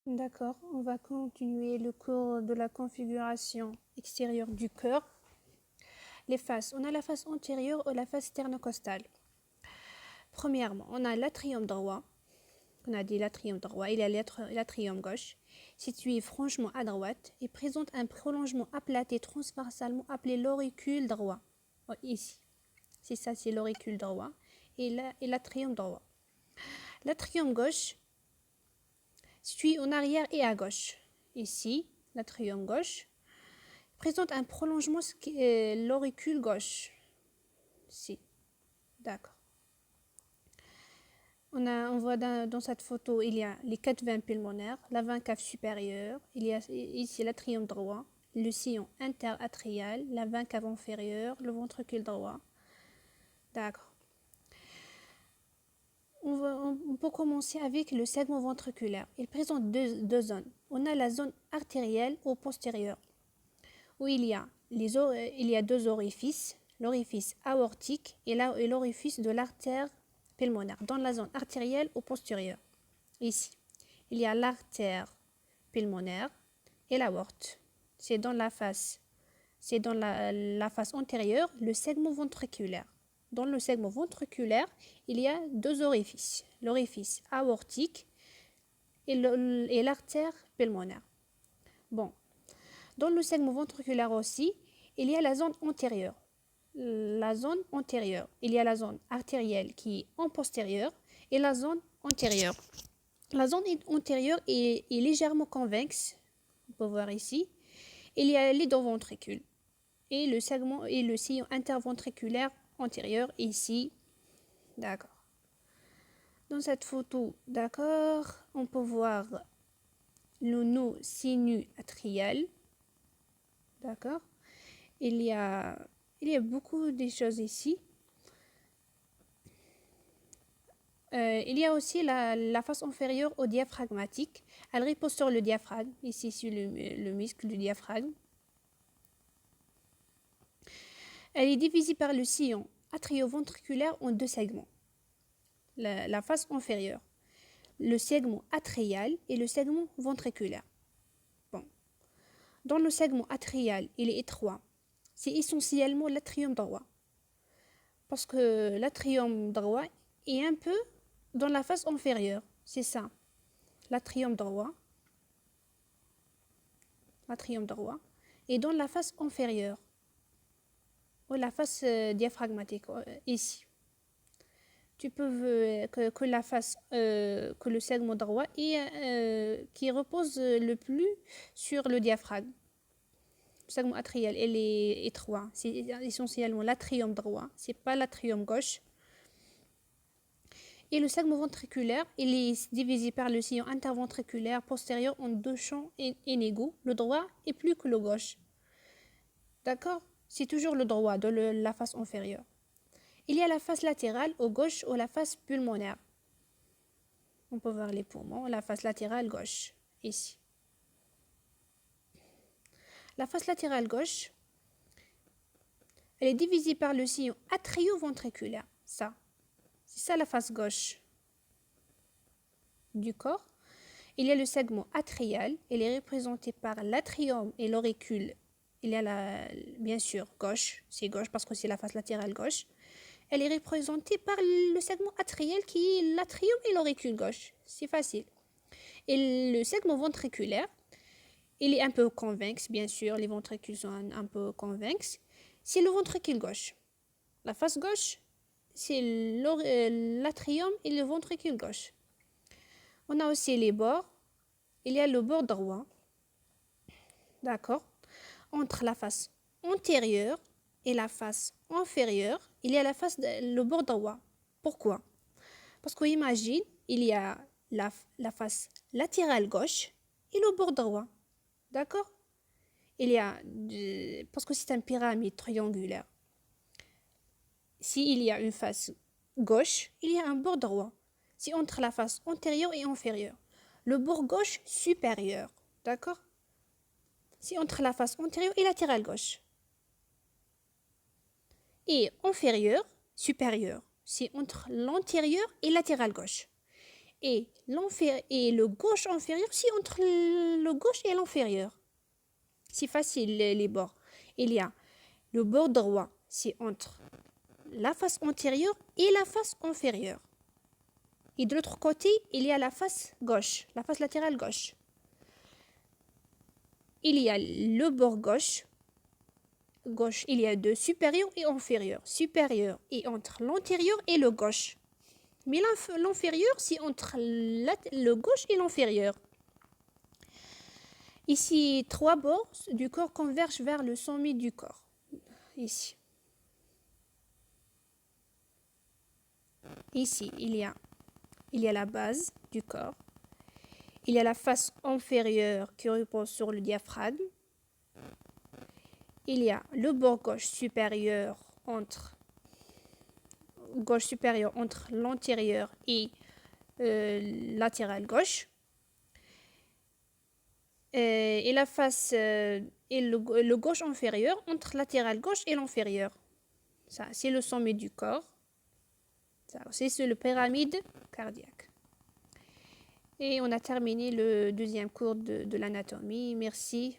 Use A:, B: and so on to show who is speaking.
A: D'accord, on va continuer le cours de la configuration extérieure du cœur. Les faces, on a la face antérieure ou la face sternocostale. Premièrement, on a l'atrium droit. On a dit l'atrium droit, il y a l'atrium gauche, situé franchement à droite et présente un prolongement aplaté transversalement appelé l'auricule droit. Oh, ici, c'est ça, c'est l'auricule droit et l'atrium droit. L'atrium gauche, situé en arrière et à gauche. Ici, l'atrium gauche présente un prolongement, l'auricule gauche. Si, d'accord. On voit dans cette photo, il y a les 4 veines pulmonaires, la veine cave supérieure, il y a ici l'atrium droit, le sillon interatrial, la veine cave inférieure, le ventricule droit. D'accord. On peut commencer avec le segment ventriculaire. Il présente deux zones. On a la zone artérielle ou postérieure, où il y a deux orifices, l'orifice aortique et l'orifice de l'artère pulmonaire, dans la zone artérielle ou postérieure. Ici, il y a l'artère pulmonaire et l'aorte. C'est dans la face antérieure, le segment ventriculaire. Dans le segment ventriculaire, il y a deux orifices, l'orifice aortique et l'artère pulmonaire. Bon, dans le segment ventriculaire aussi, il y a la zone antérieure. La zone antérieure, il y a la zone artérielle qui est en postérieur et la zone antérieure. La zone antérieure est légèrement convexe, on peut voir ici. Il y a les deux ventricules et le segment et le sillon interventriculaire antérieur ici. D'accord. Dans cette photo, d'accord, on peut voir le nœud sinuatrial. D'accord. Il y a beaucoup de choses ici. Il y a aussi la face inférieure au diaphragmatique. Elle repose sur le diaphragme, ici sur le muscle du diaphragme. Elle est divisée par le sillon atrioventriculaire en deux segments. La face inférieure, le segment atrial et le segment ventriculaire. Bon. Dans le segment atrial, il est étroit. C'est essentiellement l'atrium droit. Parce que l'atrium droit est un peu dans la face inférieure. C'est ça. L'atrium droit. L'atrium droit. Et dans la face inférieure. Ou la face diaphragmatique. Ici. Tu peux que la face, que le segment droit qui repose le plus sur le diaphragme. Le segment atrial, il est étroit. C'est essentiellement l'atrium droit. C'est pas l'atrium gauche. Et le segment ventriculaire, il est divisé par le sillon interventriculaire postérieur en deux champs inégaux. Le droit est plus que le gauche. D'accord? C'est toujours le droit de la face inférieure. Il y a la face latérale au gauche ou la face pulmonaire. On peut voir les poumons, la face latérale gauche, ici. La face latérale gauche, elle est divisée par le sillon atrioventriculaire. Ça. C'est ça la face gauche du corps. Il y a le segment atrial, il est représenté par l'atrium et l'auricule. Il y a bien sûr gauche, c'est gauche parce que c'est la face latérale gauche. Elle est représentée par le segment atrial qui est l'atrium et l'auricule gauche. C'est facile. Et le segment ventriculaire, il est un peu convexe, bien sûr, les ventricules sont un peu convexes. C'est le ventricule gauche. La face gauche, c'est l'atrium et le ventricule gauche. On a aussi les bords. Il y a le bord droit. D'accord. Entre la face antérieure et la face inférieure, il y a le bord droit. Pourquoi? Parce qu'imagine, il y a la face latérale gauche et le bord droit. D'accord? Il y a, parce que c'est une pyramide triangulaire. S'il y a une face gauche, il y a un bord droit. C'est entre la face antérieure et inférieure. Le bord gauche supérieur. D'accord? C'est entre la face antérieure et latérale gauche. Et inférieur, supérieur. C'est entre l'antérieur et latéral gauche. et le gauche inférieur, c'est entre le gauche et l'inférieur. C'est facile les bords. Il y a le bord droit, c'est entre la face antérieure et la face inférieure. Et de l'autre côté, il y a la face gauche, la face latérale gauche. Il y a le bord gauche, il y a deux, supérieur et inférieur. Supérieur est entre l'antérieur et le gauche. Mais l'inférieur, c'est entre le gauche et l'inférieur. Ici, trois bords du corps convergent vers le sommet du corps. Ici. Ici, il y a la base du corps. Il y a la face inférieure qui repose sur le diaphragme. Il y a le bord gauche supérieur entre l'antérieur et latéral gauche. Et la face et le gauche inférieur entre latéral gauche et l'inférieur. Ça, c'est le sommet du corps. Ça aussi, c'est le pyramide cardiaque. Et on a terminé le deuxième cours de l'anatomie. Merci.